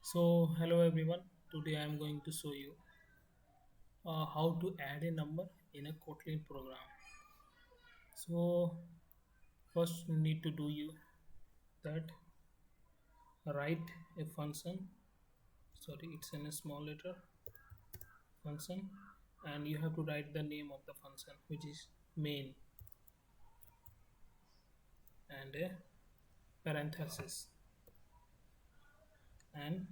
So hello everyone. Today I am going to show you how to add a number in a Kotlin program. So first you need to do you that write a function. Sorry, it's in a small letter function, and you have to write the name of the function, which is main, and a parenthesis, and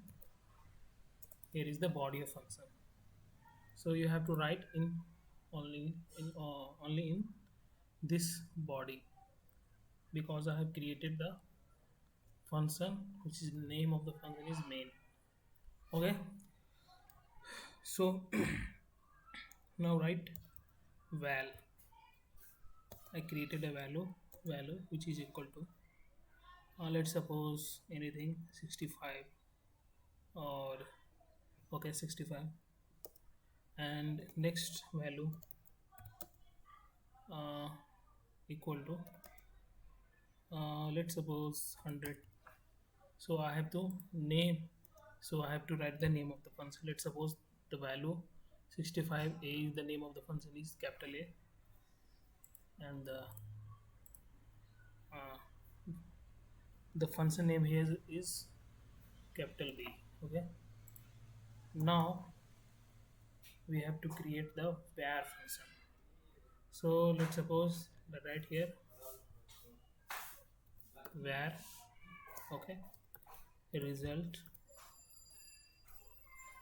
here is the body of function. So you have to write in only in this body because I have created the function which is name of the function is main. Okay, so now write val. I created a value which is equal to let's suppose anything 65 or okay 65, and next value uh, equal to let's suppose 100. So I have to name, so I have to write the name of the function. Let's suppose the value 65 a is the name of the function is capital A, and uh, the function name here is capital B. Okay, now we have to create the var function. So let's suppose that right here var, okay, a result,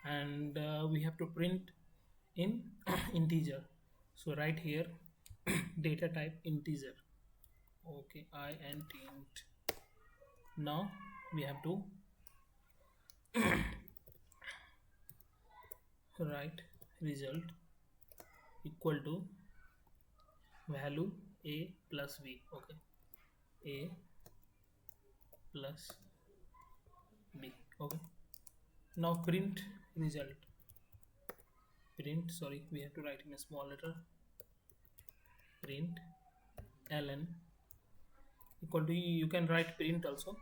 and we have to print in integer. So right here data type integer. Okay, int. Now we have to write result equal to value a plus b. Okay, a plus b. Okay, now print result. Print, sorry, we have to write in a small letter. Print ln equal to, you can write print also,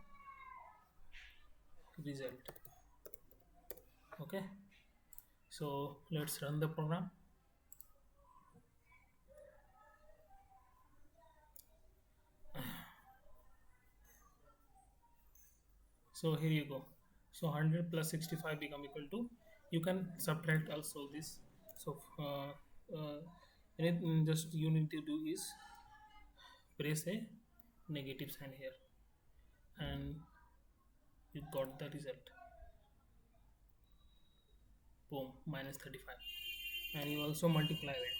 result. Okay, so let's run the program. So here you go. So 100 plus 65 become equal to, you can subtract also this. So anything just you need to do is press a negative sign here, and you got the result. Boom, minus 35. And you also multiply it.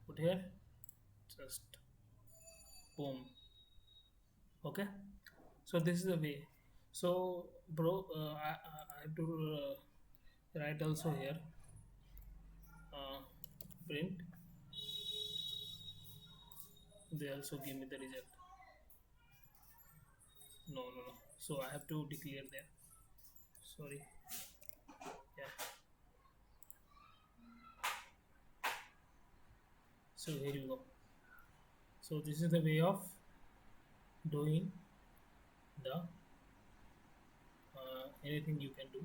Put here, just boom. Okay, so this is the way. So bro, I have to write also here uh, print. They also give me the result. No. So I have to declare there. Sorry. Yeah. So here you go. So this is the way of doing the anything you can do